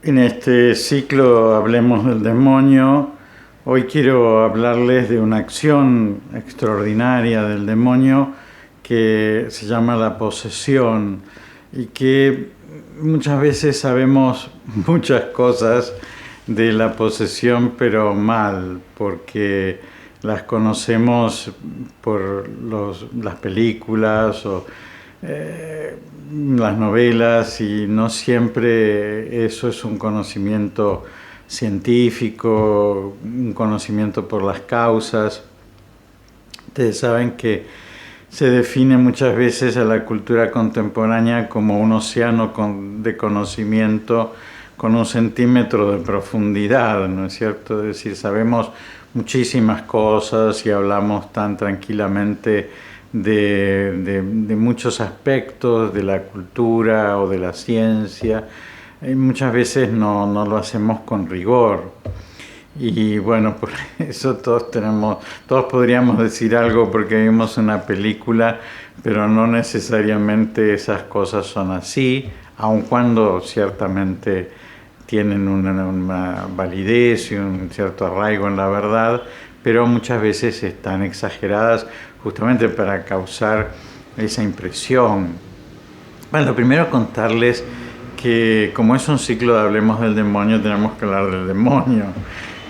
En este ciclo Hablemos del Demonio. Hoy quiero hablarles de una acción extraordinaria del demonio que se llama la posesión y que muchas veces sabemos muchas cosas de la posesión, pero mal, porque las conocemos por las películas o las novelas, y no siempre eso es un conocimiento científico, un conocimiento por las causas. Ustedes saben que se define muchas veces a la cultura contemporánea como un océano de conocimiento con 1 centímetro de profundidad, ¿no es cierto? Es decir, sabemos muchísimas cosas y hablamos tan tranquilamente de muchos aspectos de la cultura o de la ciencia, y muchas veces no lo hacemos con rigor. Y bueno, por eso todos podríamos decir algo porque vimos una película, pero no necesariamente esas cosas son así, aun cuando ciertamente tienen una validez y un cierto arraigo en la verdad, pero muchas veces están exageradas justamente para causar esa impresión. Bueno, lo primero contarles que como es un ciclo de Hablemos del Demonio, tenemos que hablar del demonio.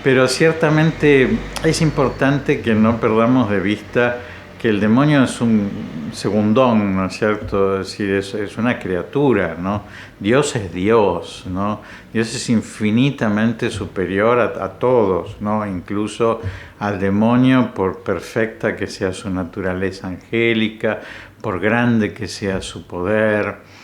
Pero ciertamente es importante que no perdamos de vista que el demonio es un segundón, ¿no es cierto? Es decir, es una criatura, ¿no? Dios es Dios, ¿no? Dios es infinitamente superior a todos, ¿no? Incluso al demonio, por perfecta que sea su naturaleza angélica, por grande que sea su poder.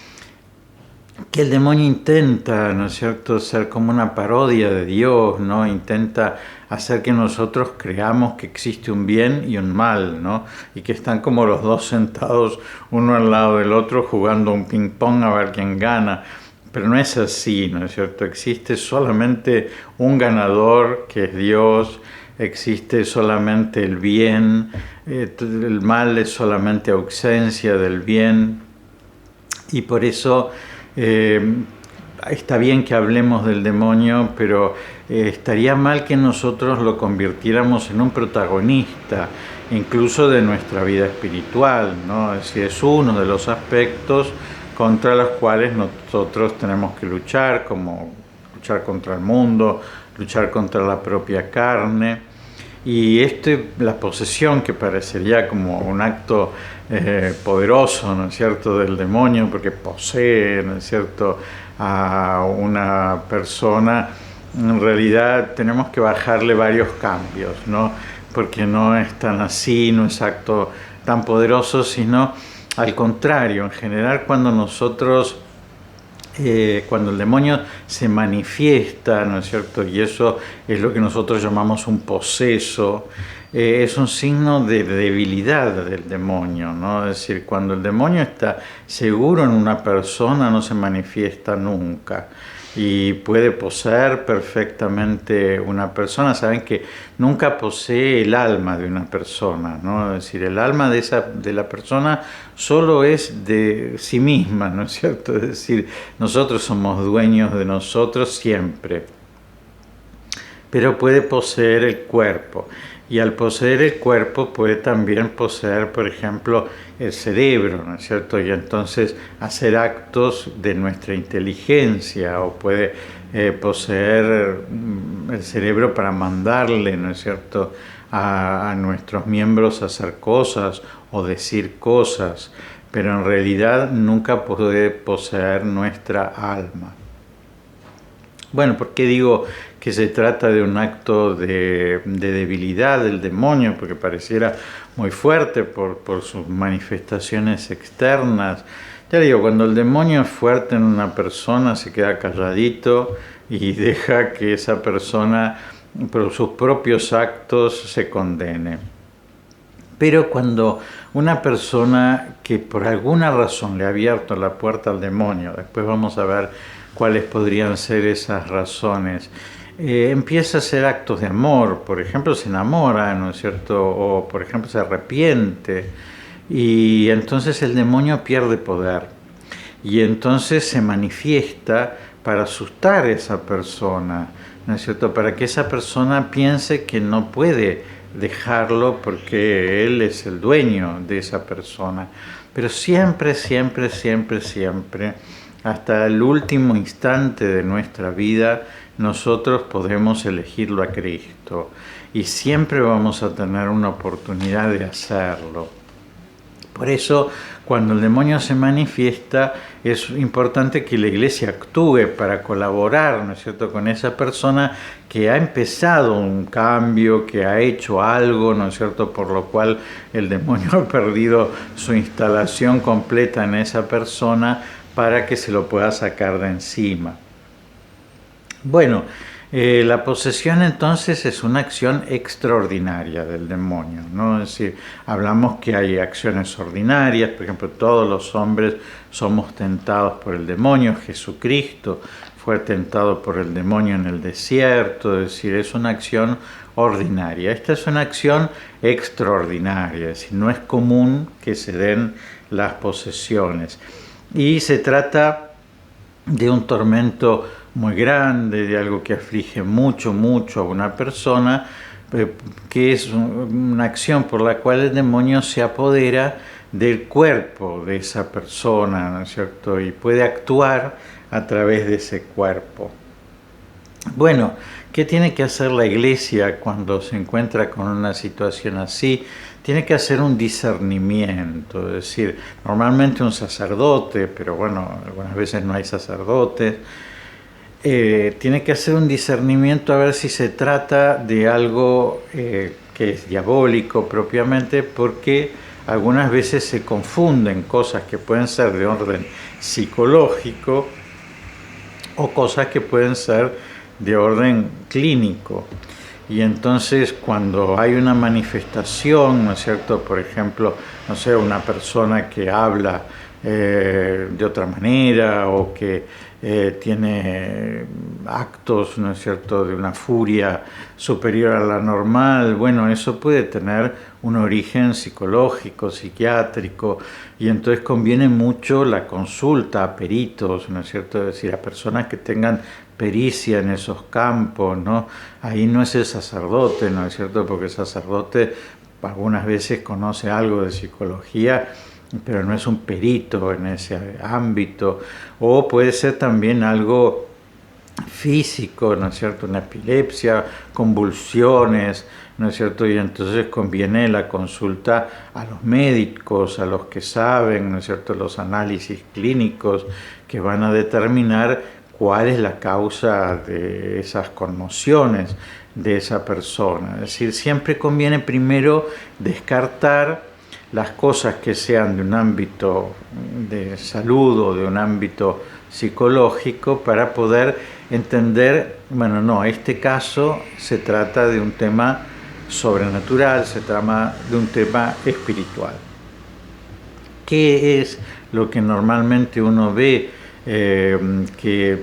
Que el demonio intenta, ¿no es cierto?, ser como una parodia de Dios, ¿no? Intenta hacer que nosotros creamos que existe un bien y un mal, ¿no? Y que están como los dos sentados uno al lado del otro jugando un ping-pong a ver quién gana. Pero no es así, ¿no es cierto? Existe solamente un ganador, que es Dios. Existe solamente el bien. El mal es solamente ausencia del bien. Y por eso está bien que hablemos del demonio, pero estaría mal que nosotros lo convirtiéramos en un protagonista, incluso de nuestra vida espiritual, ¿no? Es decir, es uno de los aspectos contra los cuales nosotros tenemos que luchar, como luchar contra el mundo, luchar contra la propia carne. Y la posesión, que parecería como un acto poderoso, ¿no es cierto?, del demonio, porque posee, ¿no es cierto?, a una persona. En realidad tenemos que bajarle varios cambios, ¿no? Porque no es tan así, no es acto tan poderoso, sino al contrario. En general, cuando el demonio se manifiesta, ¿no es cierto?, y eso es lo que nosotros llamamos un poseso, es un signo de debilidad del demonio, ¿no? Es decir, cuando el demonio está seguro en una persona, no se manifiesta nunca. Y puede poseer perfectamente una persona. Saben que nunca posee el alma de una persona, ¿no? Es decir, el alma de la persona solo es de sí misma, ¿no es cierto? Es decir, nosotros somos dueños de nosotros siempre. Pero puede poseer el cuerpo. Y al poseer el cuerpo puede también poseer, por ejemplo, el cerebro, ¿no es cierto? Y entonces hacer actos de nuestra inteligencia, o puede poseer el cerebro para mandarle, ¿no es cierto?, a nuestros miembros a hacer cosas o decir cosas, pero en realidad nunca puede poseer nuestra alma. Bueno, ¿por qué digo que se trata de un acto de debilidad del demonio? Porque pareciera muy fuerte por sus manifestaciones externas. Ya digo, cuando el demonio es fuerte en una persona, se queda calladito y deja que esa persona, por sus propios actos, se condene. Pero cuando una persona que por alguna razón le ha abierto la puerta al demonio, después vamos a ver cuáles podrían ser esas razones, empieza a hacer actos de amor. Por ejemplo, se enamora, ¿no es cierto?, o por ejemplo se arrepiente, y entonces el demonio pierde poder, y entonces se manifiesta para asustar a esa persona, ¿no es cierto? Para que esa persona piense que no puede dejarlo porque él es el dueño de esa persona. Pero siempre, siempre, siempre, siempre, hasta el último instante de nuestra vida, nosotros podemos elegirlo a Cristo y siempre vamos a tener una oportunidad de hacerlo. Por eso, cuando el demonio se manifiesta, es importante que la Iglesia actúe para colaborar, ¿no es cierto?, con esa persona que ha empezado un cambio, que ha hecho algo, ¿no es cierto?, por lo cual el demonio ha perdido su instalación completa en esa persona para que se lo pueda sacar de encima. Bueno, la posesión entonces es una acción extraordinaria del demonio, ¿no? Es decir, hablamos que hay acciones ordinarias, por ejemplo, todos los hombres somos tentados por el demonio, Jesucristo fue tentado por el demonio en el desierto, es decir, es una acción ordinaria. Esta es una acción extraordinaria, es decir, no es común que se den las posesiones. Y se trata de un tormento muy grande, de algo que aflige mucho, mucho a una persona, que es una acción por la cual el demonio se apodera del cuerpo de esa persona, ¿no es cierto? Y puede actuar a través de ese cuerpo. Bueno, ¿qué tiene que hacer la Iglesia cuando se encuentra con una situación así? Tiene que hacer un discernimiento, es decir, normalmente un sacerdote, pero bueno, algunas veces no hay sacerdotes, tiene que hacer un discernimiento a ver si se trata de algo que es diabólico propiamente, porque algunas veces se confunden cosas que pueden ser de orden psicológico o cosas que pueden ser de orden clínico. Y entonces cuando hay una manifestación, ¿no es cierto? Por ejemplo, no sé, una persona que habla de otra manera o que tiene actos, ¿no es cierto?, de una furia superior a la normal, bueno, eso puede tener un origen psicológico, psiquiátrico, y entonces conviene mucho la consulta a peritos, ¿no es cierto?, es decir, a personas que tengan pericia en esos campos, ¿no? Ahí no es el sacerdote, ¿no es cierto?, porque el sacerdote algunas veces conoce algo de psicología, pero no es un perito en ese ámbito, o puede ser también algo físico, ¿no es cierto?, una epilepsia, convulsiones, ¿no es cierto?, y entonces conviene la consulta a los médicos, a los que saben, ¿no es cierto?, los análisis clínicos que van a determinar cuál es la causa de esas conmociones de esa persona. Es decir, siempre conviene primero descartar las cosas que sean de un ámbito de salud o de un ámbito psicológico para poder entender, bueno, no, este caso se trata de un tema sobrenatural, se trata de un tema espiritual. ¿Qué es lo que normalmente uno ve que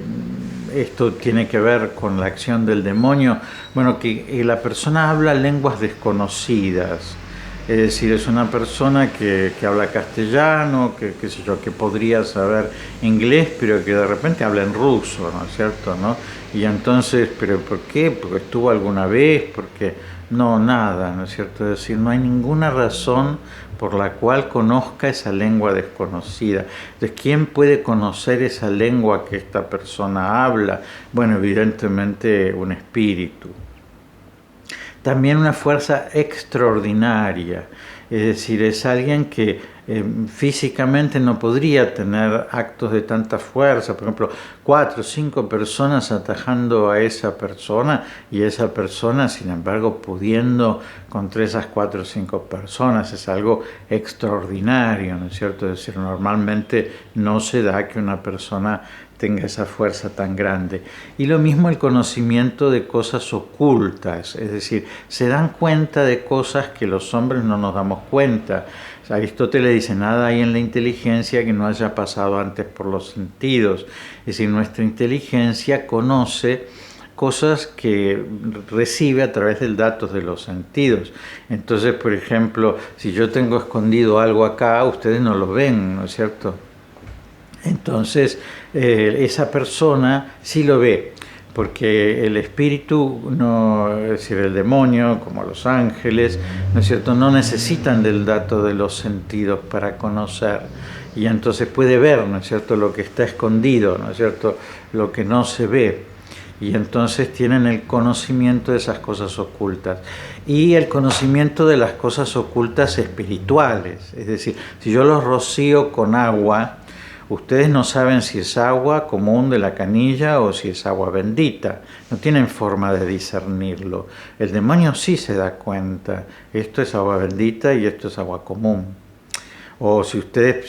esto tiene que ver con la acción del demonio? Bueno, que la persona habla lenguas desconocidas. Es decir, es una persona que habla castellano, qué sé yo, que podría saber inglés, pero que de repente habla en ruso, ¿no es cierto?, ¿no? Y entonces, ¿pero por qué? ¿Porque estuvo alguna vez? Porque no, nada, ¿no es cierto? Es decir, no hay ninguna razón por la cual conozca esa lengua desconocida. Entonces, ¿quién puede conocer esa lengua que esta persona habla? Bueno, evidentemente un espíritu. También una fuerza extraordinaria, es decir, es alguien que físicamente no podría tener actos de tanta fuerza, por ejemplo, 4 o 5 personas atajando a esa persona y esa persona, sin embargo, pudiendo contra esas 4 o 5 personas, es algo extraordinario, ¿no es cierto? Es decir, normalmente no se da que una persona tenga esa fuerza tan grande. Y lo mismo el conocimiento de cosas ocultas, es decir, se dan cuenta de cosas que los hombres no nos damos cuenta. Aristóteles dice, nada hay en la inteligencia que no haya pasado antes por los sentidos. Es decir, nuestra inteligencia conoce cosas que recibe a través del datos de los sentidos. Entonces, por ejemplo, si yo tengo escondido algo acá, ustedes no lo ven, ¿no es cierto? Entonces, esa persona sí lo ve, porque el espíritu, no, es decir, el demonio, como los ángeles, ¿no es cierto?, no necesitan del dato de los sentidos para conocer. Y entonces puede ver, ¿no es cierto?, lo que está escondido, ¿no es cierto?, lo que no se ve. Y entonces tienen el conocimiento de esas cosas ocultas. Y el conocimiento de las cosas ocultas espirituales. Es decir, si yo los rocío con agua, ustedes no saben si es agua común de la canilla o si es agua bendita. No tienen forma de discernirlo. El demonio sí se da cuenta. Esto es agua bendita y esto es agua común. O si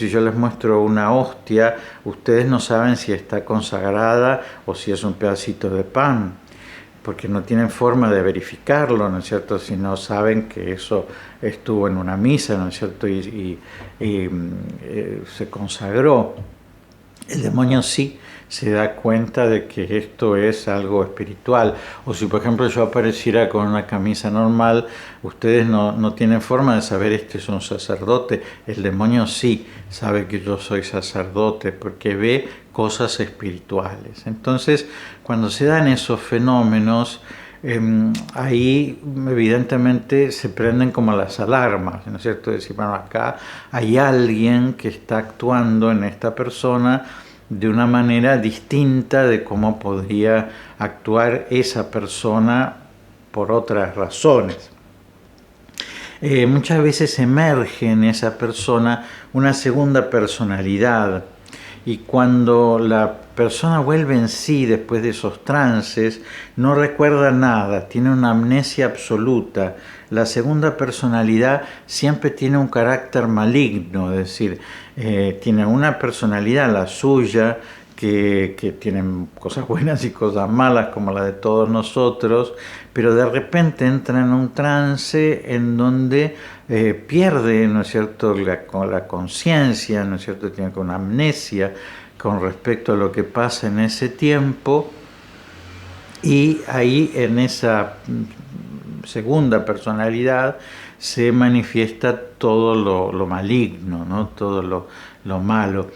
yo les muestro una hostia, ustedes no saben si está consagrada o si es un pedacito de pan, porque no tienen forma de verificarlo, ¿no es cierto? Si no saben que eso estuvo en una misa, ¿no es cierto? Y se consagró. El demonio sí se da cuenta de que esto es algo espiritual. O si, por ejemplo, yo apareciera con una camisa normal, ustedes no tienen forma de saber este es un sacerdote. El demonio sí sabe que yo soy sacerdote porque ve cosas espirituales. Entonces, cuando se dan esos fenómenos, ahí evidentemente se prenden como las alarmas, ¿no es cierto? Decir, bueno, acá hay alguien que está actuando en esta persona de una manera distinta de cómo podría actuar esa persona por otras razones. Muchas veces emerge en esa persona una segunda personalidad, y cuando la persona vuelve en sí después de esos trances, no recuerda nada, tiene una amnesia absoluta. La segunda personalidad siempre tiene un carácter maligno, es decir, tiene una personalidad, la suya, que tienen cosas buenas y cosas malas como la de todos nosotros, pero de repente entra en un trance en donde pierde, ¿no es cierto?, la conciencia, ¿no es cierto?, tiene una amnesia con respecto a lo que pasa en ese tiempo, y ahí en esa segunda personalidad se manifiesta todo lo maligno, ¿no?, todo lo malo.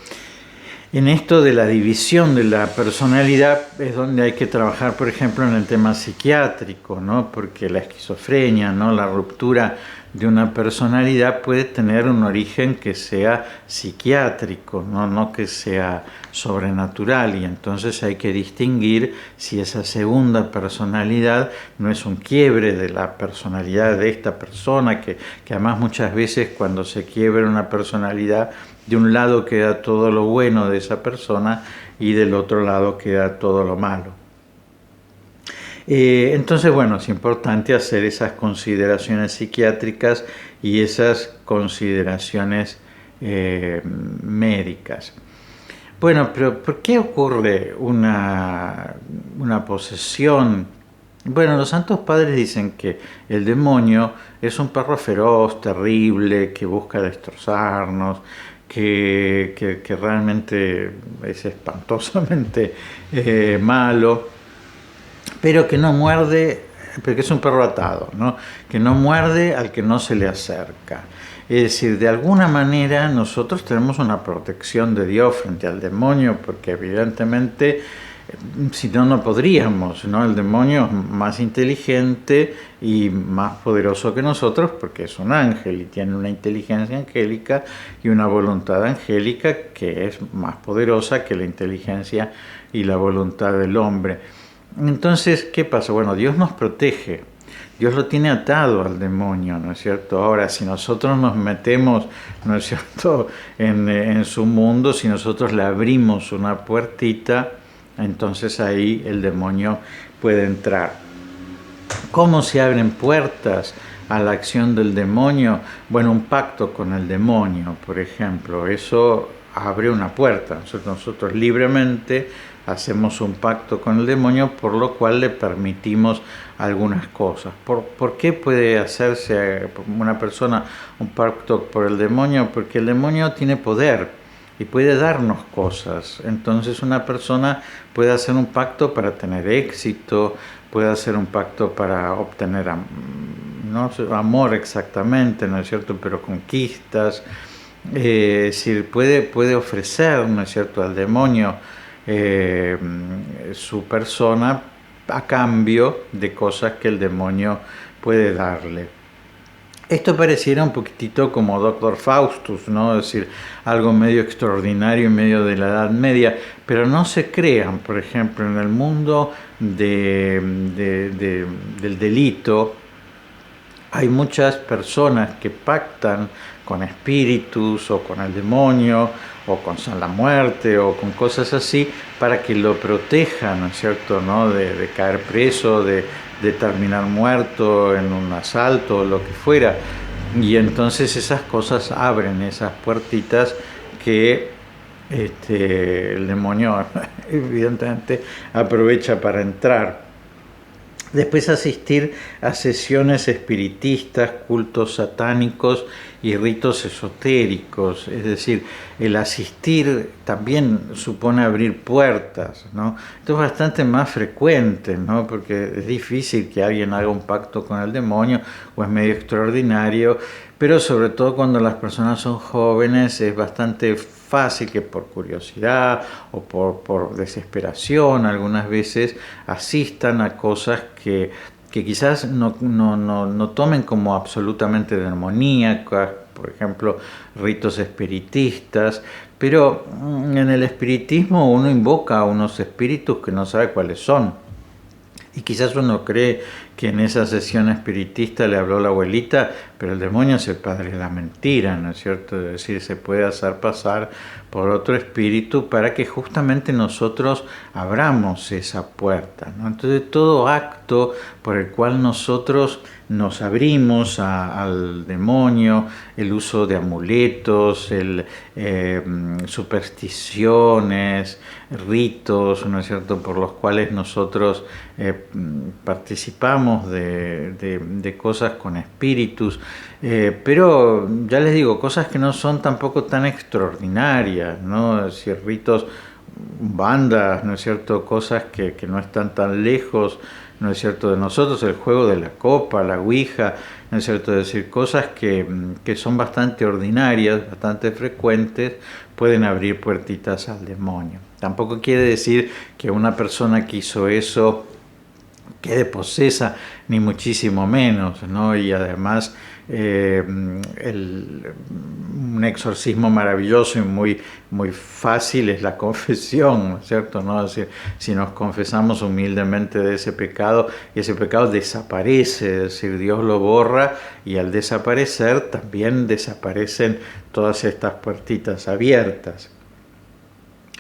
En esto de la división de la personalidad es donde hay que trabajar, por ejemplo, en el tema psiquiátrico, ¿no? Porque la esquizofrenia, ¿no?, la ruptura de una personalidad puede tener un origen que sea psiquiátrico, no que sea sobrenatural, y entonces hay que distinguir si esa segunda personalidad no es un quiebre de la personalidad de esta persona, que además muchas veces cuando se quiebra una personalidad, de un lado queda todo lo bueno de esa persona y del otro lado queda todo lo malo. Entonces, bueno, es importante hacer esas consideraciones psiquiátricas y esas consideraciones médicas. Bueno, pero ¿por qué ocurre una posesión? Bueno, los santos padres dicen que el demonio es un perro feroz, terrible, que busca destrozarnos, que realmente es espantosamente malo, pero que no muerde, porque es un perro atado, ¿no?, que no muerde al que no se le acerca. Es decir, de alguna manera nosotros tenemos una protección de Dios frente al demonio, porque evidentemente, si no, no podríamos, ¿no? El demonio es más inteligente y más poderoso que nosotros porque es un ángel y tiene una inteligencia angélica y una voluntad angélica que es más poderosa que la inteligencia y la voluntad del hombre. Entonces, ¿qué pasa? Bueno, Dios nos protege. Dios lo tiene atado al demonio, ¿no es cierto? Ahora, si nosotros nos metemos, ¿no es cierto?, en su mundo, si nosotros le abrimos una puertita, entonces ahí el demonio puede entrar. ¿Cómo se abren puertas a la acción del demonio? Bueno, un pacto con el demonio, por ejemplo, eso abre una puerta. Nosotros libremente hacemos un pacto con el demonio, por lo cual le permitimos algunas cosas. ¿Por qué puede hacerse una persona un pacto por el demonio? Porque el demonio tiene poder y puede darnos cosas. Entonces una persona puede hacer un pacto para tener éxito, puede hacer un pacto para obtener, no amor exactamente, ¿no es cierto?, pero conquistas. es decir, puede ofrecer, ¿no es cierto?, al demonio su persona a cambio de cosas que el demonio puede darle. Esto pareciera un poquitito como Doctor Faustus, ¿no? Es decir, algo medio extraordinario en medio de la Edad Media, pero no se crean, por ejemplo, en el mundo del delito, hay muchas personas que pactan con espíritus o con el demonio o con la muerte o con cosas así para que lo protejan, ¿no es cierto?, ¿no?, de caer preso, de terminar muerto en un asalto o lo que fuera. Y entonces esas cosas abren esas puertitas que el demonio evidentemente aprovecha para entrar. Después asistir a sesiones espiritistas, cultos satánicos y ritos esotéricos. Es decir, el asistir también supone abrir puertas, ¿no? Esto es bastante más frecuente, ¿no? Porque es difícil que alguien haga un pacto con el demonio, o es medio extraordinario, pero sobre todo cuando las personas son jóvenes es bastante fácil que por curiosidad o por desesperación algunas veces asistan a cosas que quizás no tomen como absolutamente demoníacas, por ejemplo, ritos espiritistas, pero en el espiritismo uno invoca a unos espíritus que no sabe cuáles son. Y quizás uno cree que en esa sesión espiritista le habló la abuelita, pero el demonio es el padre de la mentira, ¿no es cierto? Es decir, se puede hacer pasar por otro espíritu para que justamente nosotros abramos esa puerta, ¿no? Entonces todo acto por el cual nosotros nos abrimos al demonio, el uso de amuletos, supersticiones, ritos, ¿no es cierto?, por los cuales nosotros participamos de cosas con espíritus, pero ya les digo, cosas que no son tampoco tan extraordinarias, ¿no? Es decir, ritos, bandas, ¿no es cierto?, cosas que no están tan lejos, ¿no es cierto?, de nosotros, el juego de la copa, la ouija, ¿no es cierto?, es decir, cosas que son bastante ordinarias, bastante frecuentes, pueden abrir puertitas al demonio. Tampoco quiere decir que una persona que hizo eso quede posesa, ni muchísimo menos, ¿no? Y además un exorcismo maravilloso y muy fácil es la confesión, ¿no es cierto?, ¿no? Es decir, si nos confesamos humildemente de ese pecado desaparece, es decir, Dios lo borra, y al desaparecer también desaparecen todas estas puertitas abiertas.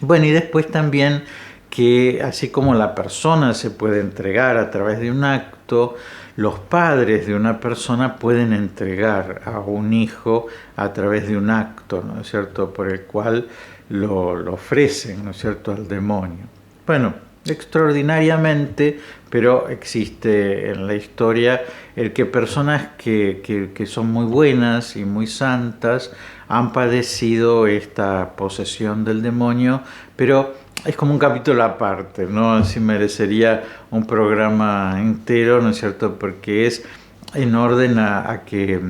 Bueno, y después también que así como la persona se puede entregar a través de un acto, los padres de una persona pueden entregar a un hijo a través de un acto, ¿no es cierto?, por el cual lo ofrecen, ¿no es cierto?, al demonio. Bueno, extraordinariamente, pero existe en la historia el que personas que son muy buenas y muy santas han padecido esta posesión del demonio, pero es como un capítulo aparte, ¿no? Así merecería un programa entero, ¿no es cierto?, porque es en orden a que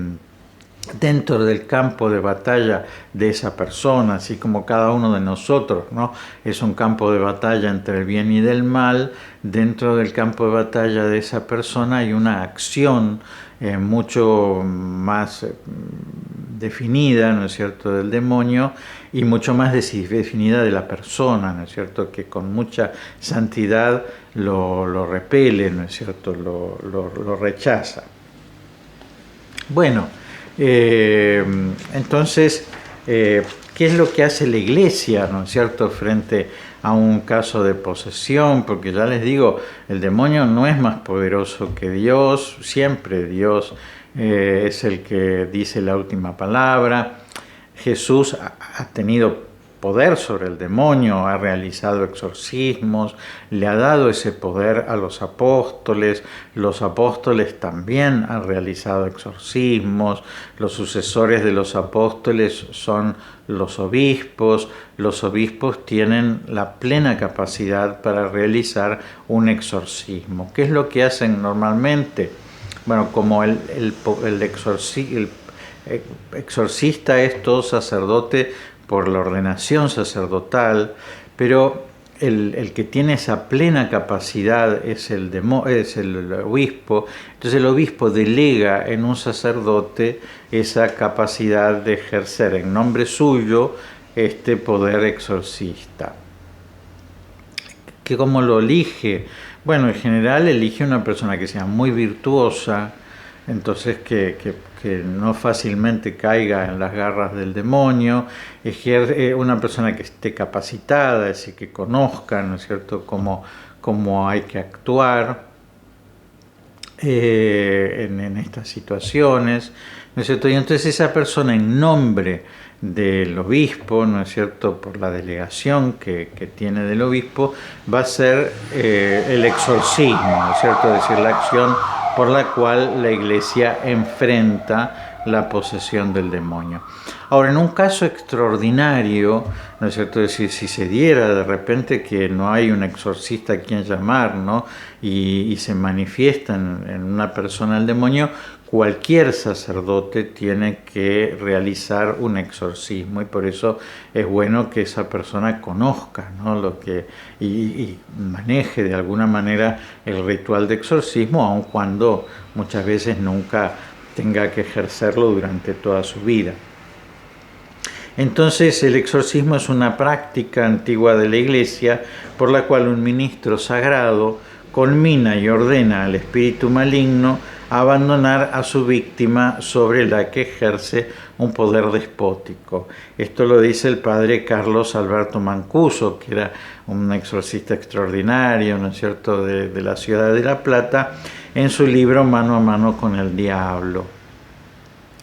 dentro del campo de batalla de esa persona, así como cada uno de nosotros, ¿no?, es un campo de batalla entre el bien y del mal, dentro del campo de batalla de esa persona hay una acción mucho más definida, ¿no es cierto?, del demonio, y mucho más definida de la persona, ¿no es cierto?, que con mucha santidad lo repele, ¿no es cierto?, lo rechaza. Bueno, entonces, ¿qué es lo que hace la Iglesia, ¿no es cierto?, frente a un caso de posesión? Porque ya les digo, el demonio no es más poderoso que Dios, siempre Dios es el que dice la última palabra. Jesús ha tenido poder sobre el demonio, ha realizado exorcismos, le ha dado ese poder a los apóstoles también han realizado exorcismos, los sucesores de los apóstoles son los obispos tienen la plena capacidad para realizar un exorcismo. ¿Qué es lo que hacen normalmente? Bueno, como el exorcista es todo sacerdote por la ordenación sacerdotal, pero el que tiene esa plena capacidad es el obispo. Entonces el obispo delega en un sacerdote esa capacidad de ejercer en nombre suyo este poder exorcista. ¿Que cómo lo elige? Bueno, en general elige una persona que sea muy virtuosa, entonces que no fácilmente caiga en las garras del demonio, una persona que esté capacitada, es decir, que conozca, ¿no es cierto?, cómo hay que actuar en estas situaciones, ¿no es cierto? Y entonces esa persona, en nombre del obispo, ¿no es cierto?, por la delegación que tiene del obispo, va a ser el exorcismo, ¿no es cierto?, es decir, la acción por la cual la Iglesia enfrenta la posesión del demonio. Ahora, en un caso extraordinario, ¿no es cierto?, es decir, si se diera de repente que no hay un exorcista a quien llamar, ¿no?, y se manifiesta en una persona el demonio, cualquier sacerdote tiene que realizar un exorcismo, y por eso es bueno que esa persona conozca, ¿no?, y maneje de alguna manera el ritual de exorcismo, aun cuando muchas veces nunca tenga que ejercerlo durante toda su vida. Entonces el exorcismo es una práctica antigua de la Iglesia por la cual un ministro sagrado conmina y ordena al espíritu maligno a abandonar a su víctima sobre la que ejerce un poder despótico. Esto lo dice el padre Carlos Alberto Mancuso, que era un exorcista extraordinario, ¿no es cierto?, de la ciudad de La Plata, en su libro Mano a mano con el diablo.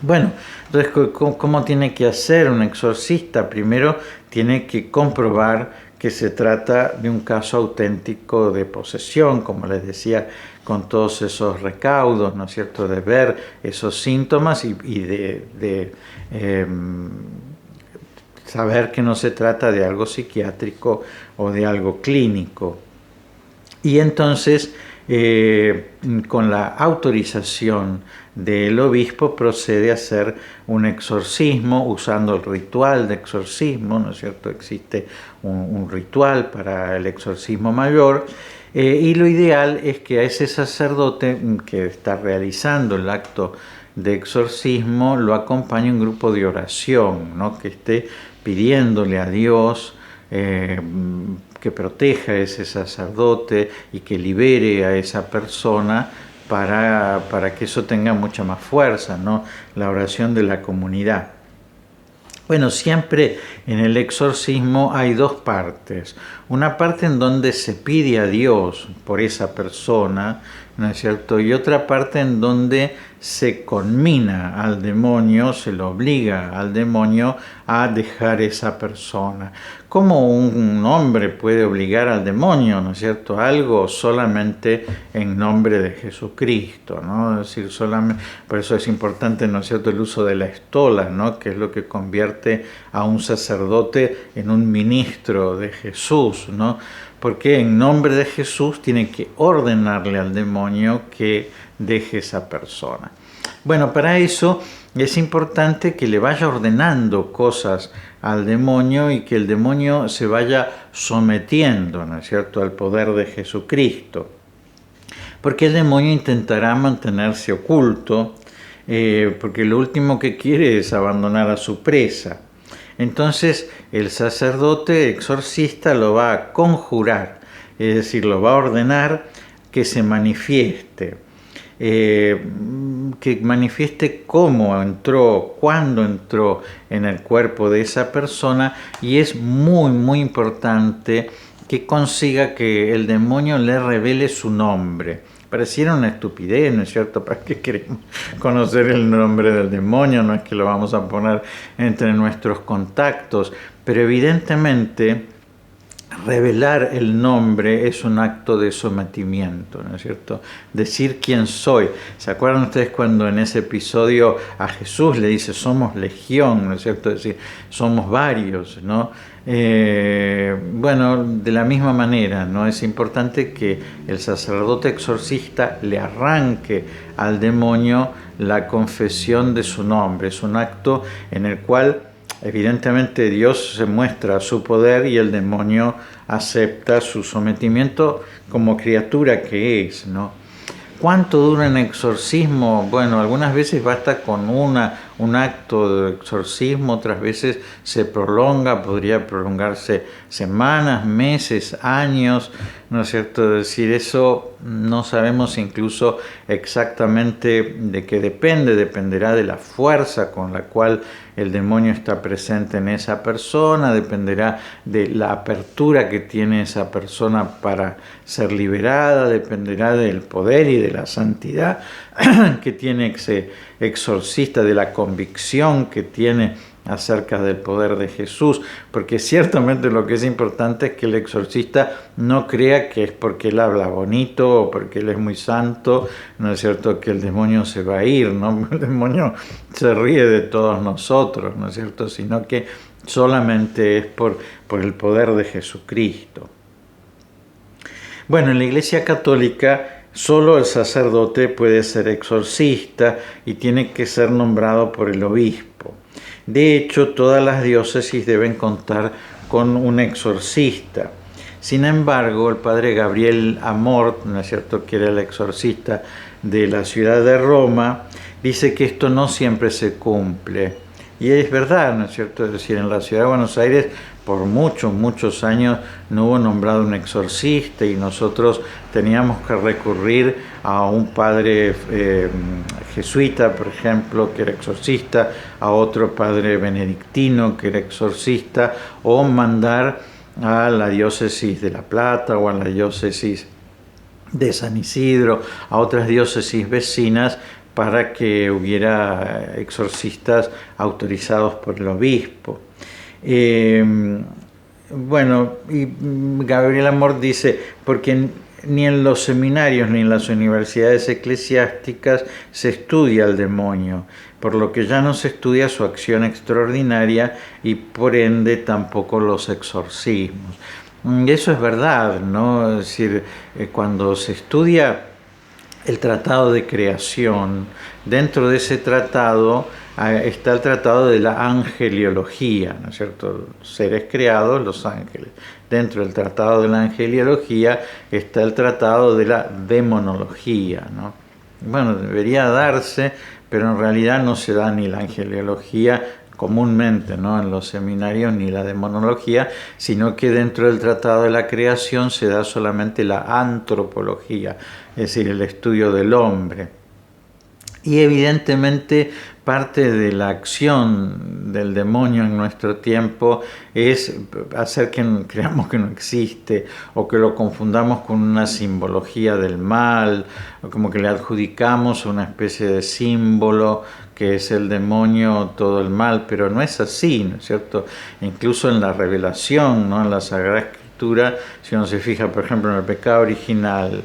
Bueno, entonces, ¿cómo tiene que hacer un exorcista? Primero tiene que comprobar que se trata de un caso auténtico de posesión, como les decía, con todos esos recaudos, ¿no es cierto?, de ver esos síntomas y de saber que no se trata de algo psiquiátrico o de algo clínico. Y entonces, con la autorización del obispo, procede a hacer un exorcismo usando el ritual de exorcismo, ¿no es cierto? Existe un ritual para el exorcismo mayor, y lo ideal es que a ese sacerdote que está realizando el acto de exorcismo lo acompañe un grupo de oración, ¿no?, que esté pidiéndole a Dios que proteja a ese sacerdote y que libere a esa persona para que eso tenga mucha más fuerza, ¿no?, la oración de la comunidad. Bueno, siempre en el exorcismo hay dos partes. Una parte en donde se pide a Dios por esa persona, ¿no es cierto?, y otra parte en donde se conmina al demonio, se lo obliga al demonio a dejar esa persona. ¿Cómo un hombre puede obligar al demonio, ¿no es cierto?, algo solamente en nombre de Jesucristo, ¿no? Es decir, solamente, por eso es importante, ¿no es cierto?, el uso de la estola, ¿no?, que es lo que convierte a un sacerdote en un ministro de Jesús, ¿no?, porque en nombre de Jesús tiene que ordenarle al demonio que deje esa persona. Bueno, para eso es importante que le vaya ordenando cosas al demonio y que el demonio se vaya sometiendo, ¿no es cierto?, al poder de Jesucristo. Porque el demonio intentará mantenerse oculto, porque lo último que quiere es abandonar a su presa. Entonces el sacerdote exorcista lo va a conjurar, es decir, lo va a ordenar que se manifieste, cómo entró, cuándo entró en el cuerpo de esa persona, y es muy, muy importante que consiga que el demonio le revele su nombre. Pareciera una estupidez, ¿no es cierto? ¿Para qué queremos conocer el nombre del demonio? No es que lo vamos a poner entre nuestros contactos, pero evidentemente revelar el nombre es un acto de sometimiento, ¿no es cierto? Decir quién soy. ¿Se acuerdan ustedes cuando en ese episodio a Jesús le dice somos legión, ¿no es cierto? Es decir, somos varios, ¿no? Bueno, de la misma manera, ¿no? Es importante que el sacerdote exorcista le arranque al demonio la confesión de su nombre. Es un acto en el cual evidentemente Dios se muestra su poder y el demonio acepta su sometimiento como criatura que es, ¿no? ¿Cuánto dura un exorcismo? Bueno, algunas veces basta con un acto de exorcismo, otras veces se prolonga, podría prolongarse semanas, meses, años, ¿no es cierto? Es decir, eso no sabemos incluso exactamente de qué depende, dependerá de la fuerza con la cual el demonio está presente en esa persona, dependerá de la apertura que tiene esa persona para ser liberada, dependerá del poder y de la santidad que tiene ese exorcista, de la convicción que tiene acerca del poder de Jesús, porque ciertamente lo que es importante es que el exorcista no crea que es porque él habla bonito o porque él es muy santo, no es cierto, que el demonio se va a ir, ¿no? El demonio se ríe de todos nosotros, ¿no es cierto?, sino que solamente es por el poder de Jesucristo. Bueno, en la Iglesia Católica solo el sacerdote puede ser exorcista y tiene que ser nombrado por el obispo. De hecho, todas las diócesis deben contar con un exorcista. Sin embargo, el padre Gabriel Amort, ¿no es cierto?, que era el exorcista de la ciudad de Roma, dice que esto no siempre se cumple. Y es verdad, ¿no es cierto? Es decir, en la ciudad de Buenos Aires por muchos años no hubo nombrado un exorcista y nosotros teníamos que recurrir a un padre jesuita, por ejemplo, que era exorcista, a otro padre benedictino que era exorcista, o mandar a la diócesis de La Plata o a la diócesis de San Isidro, a otras diócesis vecinas, para que hubiera exorcistas autorizados por el obispo. Bueno, y Gabriel Amort dice, porque ni en los seminarios ni en las universidades eclesiásticas se estudia al demonio, por lo que ya no se estudia su acción extraordinaria y por ende tampoco los exorcismos. Y eso es verdad, ¿no? Es decir, cuando se estudia el tratado de creación, dentro de ese tratado está el tratado de la angeliología, ¿no es cierto? Seres creados, los ángeles. Dentro del tratado de la angeliología está el tratado de la demonología, ¿no? Bueno, debería darse, pero en realidad no se da ni la angeliología comúnmente, ¿no?, en los seminarios, ni la demonología, sino que dentro del tratado de la creación se da solamente la antropología, es decir, el estudio del hombre. Y evidentemente parte de la acción del demonio en nuestro tiempo es hacer que creamos que no existe, o que lo confundamos con una simbología del mal, o como que le adjudicamos una especie de símbolo que es el demonio, todo el mal, pero no es así, ¿no es cierto? Incluso en la revelación, ¿no?, en la Sagrada Escritura, si uno se fija, por ejemplo, en el pecado original,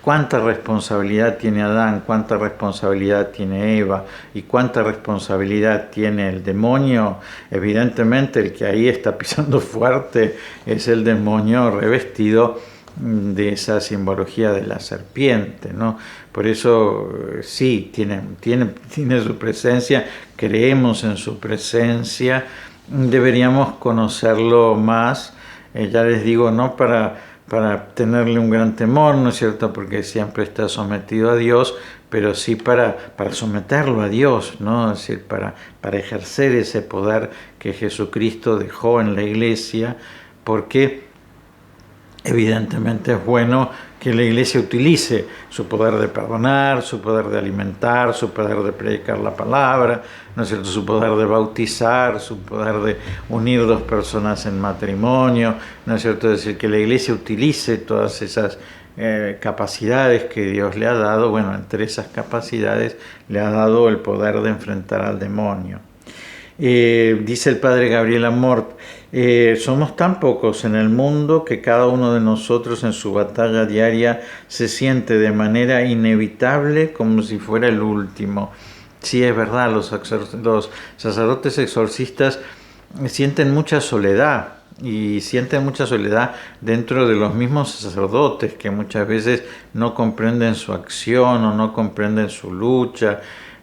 cuánta responsabilidad tiene Adán, cuánta responsabilidad tiene Eva y cuánta responsabilidad tiene el demonio. Evidentemente el que ahí está pisando fuerte es el demonio revestido de esa simbología de la serpiente, ¿no? Por eso sí, tiene su presencia, creemos en su presencia, deberíamos conocerlo más, ya les digo, no para tenerle un gran temor, ¿no es cierto?, porque siempre está sometido a Dios, pero sí para someterlo a Dios, ¿no? Es decir, para ejercer ese poder que Jesucristo dejó en la Iglesia, porque evidentemente es bueno que la Iglesia utilice su poder de perdonar, su poder de alimentar, su poder de predicar la palabra, ¿no es cierto?, su poder de bautizar, su poder de unir dos personas en matrimonio, ¿no es cierto?, es decir, que la Iglesia utilice todas esas capacidades que Dios le ha dado. Bueno, entre esas capacidades le ha dado el poder de enfrentar al demonio. Dice el padre Gabriel Amort, somos tan pocos en el mundo que cada uno de nosotros en su batalla diaria se siente de manera inevitable como si fuera el último. Sí, es verdad, los sacerdotes exorcistas sienten mucha soledad, y sienten mucha soledad dentro de los mismos sacerdotes, que muchas veces no comprenden su acción o no comprenden su lucha.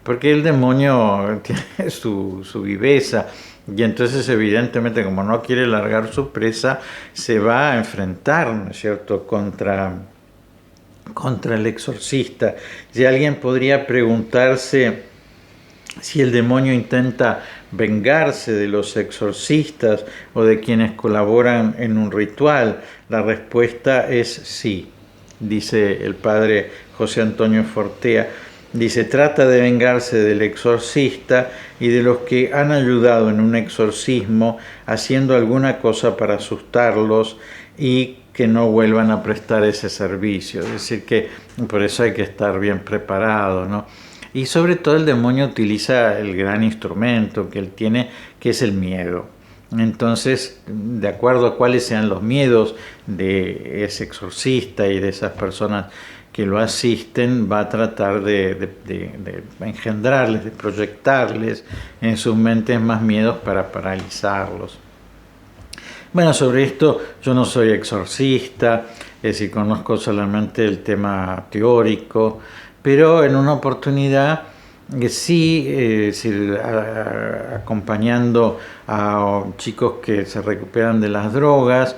porque el demonio tiene su viveza. Y entonces, evidentemente, como no quiere largar su presa, se va a enfrentar, ¿no es cierto?, contra el exorcista. Si alguien podría preguntarse si el demonio intenta vengarse de los exorcistas o de quienes colaboran en un ritual, la respuesta es sí, dice el padre José Antonio Fortea. Dice, trata de vengarse del exorcista y de los que han ayudado en un exorcismo haciendo alguna cosa para asustarlos y que no vuelvan a prestar ese servicio. Es decir, que por eso hay que estar bien preparado, ¿no? Y sobre todo el demonio utiliza el gran instrumento que él tiene, que es el miedo. Entonces, de acuerdo a cuáles sean los miedos de ese exorcista y de esas personas que lo asisten, va a tratar de engendrarles, de proyectarles en sus mentes más miedos para paralizarlos. Bueno, sobre esto yo no soy exorcista, es decir, conozco solamente el tema teórico, pero en una oportunidad sí, acompañando a chicos que se recuperan de las drogas,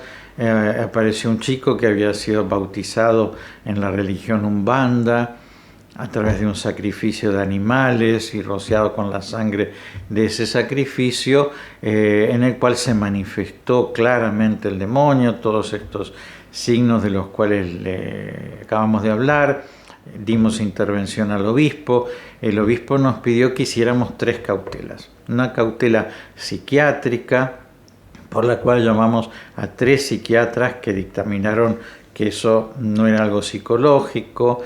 apareció un chico que había sido bautizado en la religión Umbanda a través de un sacrificio de animales y rociado con la sangre de ese sacrificio, en el cual se manifestó claramente el demonio, todos estos signos de los cuales le acabamos de hablar. Dimos intervención al obispo. El obispo nos pidió que hiciéramos 3 cautelas. Una cautela psiquiátrica, por la cual llamamos a 3 psiquiatras que dictaminaron que eso no era algo psicológico.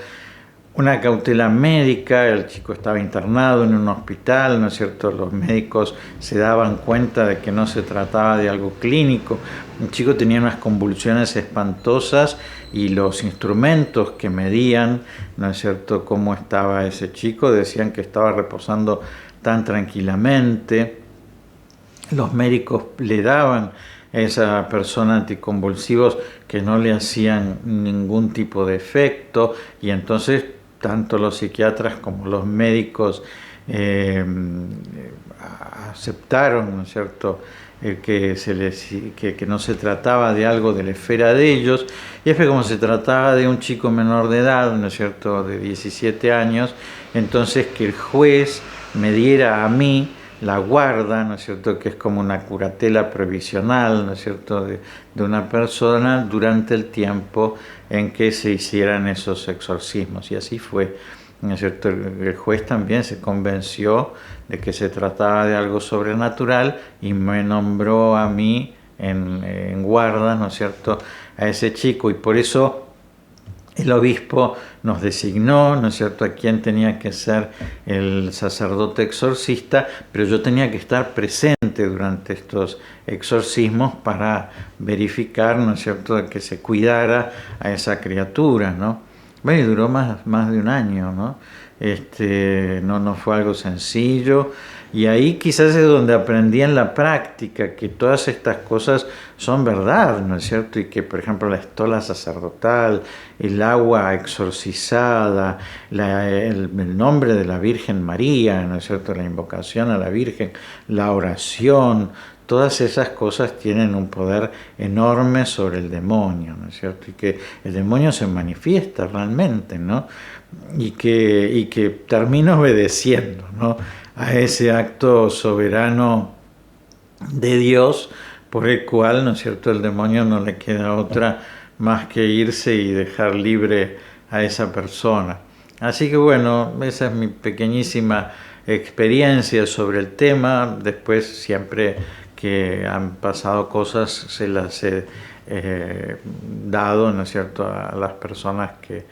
Una cautela médica, el chico estaba internado en un hospital, ¿no es cierto? Los médicos se daban cuenta de que no se trataba de algo clínico. El chico tenía unas convulsiones espantosas y los instrumentos que medían, ¿no es cierto?, cómo estaba ese chico, decían que estaba reposando tan tranquilamente. Los médicos le daban a esa persona anticonvulsivos que no le hacían ningún tipo de efecto, y entonces tanto los psiquiatras como los médicos aceptaron, ¿no es cierto?, que no se trataba de algo de la esfera de ellos, y es que como se trataba de un chico menor de edad, ¿no es cierto?, de 17 años, entonces que el juez me diera a mí la guarda, ¿no es cierto?, que es como una curatela provisional, ¿no es cierto?, de una persona durante el tiempo en que se hicieran esos exorcismos. Y así fue, ¿no es cierto? El juez también se convenció de que se trataba de algo sobrenatural y me nombró a mí en guarda, ¿no es cierto?, a ese chico, y por eso el obispo nos designó, ¿no es cierto?, a quién tenía que ser el sacerdote exorcista, pero yo tenía que estar presente durante estos exorcismos para verificar, ¿no es cierto?, que se cuidara a esa criatura, ¿no? Bueno, y duró más de un año, ¿no? No fue algo sencillo, y ahí quizás es donde aprendí en la práctica que todas estas cosas son verdad, ¿no es cierto? Y que, por ejemplo, la estola sacerdotal, el agua exorcizada, el nombre de la Virgen María, ¿no es cierto?, la invocación a la Virgen, la oración, todas esas cosas tienen un poder enorme sobre el demonio, ¿no es cierto? Y que el demonio se manifiesta realmente, ¿no? Y que termina obedeciendo, ¿no?, a ese acto soberano de Dios, por el cual, ¿no es cierto?, el demonio no le queda otra más que irse y dejar libre a esa persona. Así que bueno, esa es mi pequeñísima experiencia sobre el tema. Después, siempre que han pasado cosas, se las he dado, ¿no es cierto?, a las personas que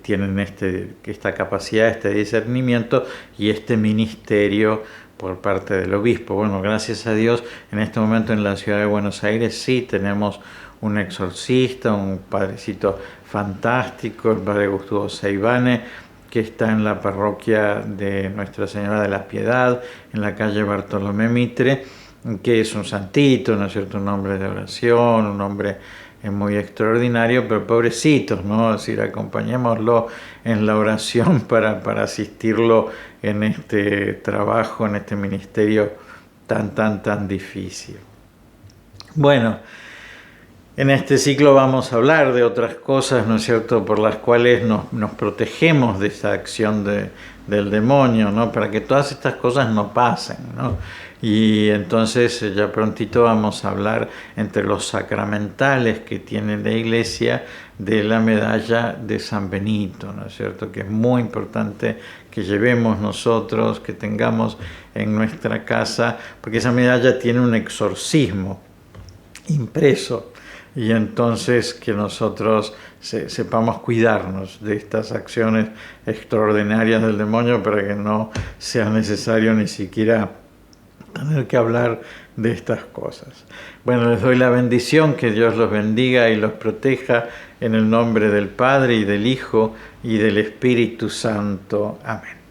tienen esta capacidad, este discernimiento y este ministerio por parte del obispo. Bueno, gracias a Dios, en este momento en la ciudad de Buenos Aires sí tenemos un exorcista, un padrecito fantástico, el padre Gustavo Seibane, que está en la parroquia de Nuestra Señora de la Piedad, en la calle Bartolomé Mitre, que es un santito, ¿no es cierto?, un hombre de oración, un hombre es muy extraordinario, pero pobrecitos, ¿no? Es decir, acompañémoslo en la oración para asistirlo en este trabajo, en este ministerio tan difícil. Bueno, en este ciclo vamos a hablar de otras cosas, ¿no es cierto?, por las cuales nos protegemos de esa acción del demonio, ¿no?, para que todas estas cosas no pasen, ¿no? Y entonces ya prontito vamos a hablar entre los sacramentales que tiene la Iglesia de la medalla de San Benito, ¿no es cierto?, que es muy importante que llevemos nosotros, que tengamos en nuestra casa, porque esa medalla tiene un exorcismo impreso. Y entonces que nosotros sepamos cuidarnos de estas acciones extraordinarias del demonio para que no sea necesario ni siquiera tener que hablar de estas cosas. Bueno, les doy la bendición, que Dios los bendiga y los proteja en el nombre del Padre y del Hijo y del Espíritu Santo. Amén.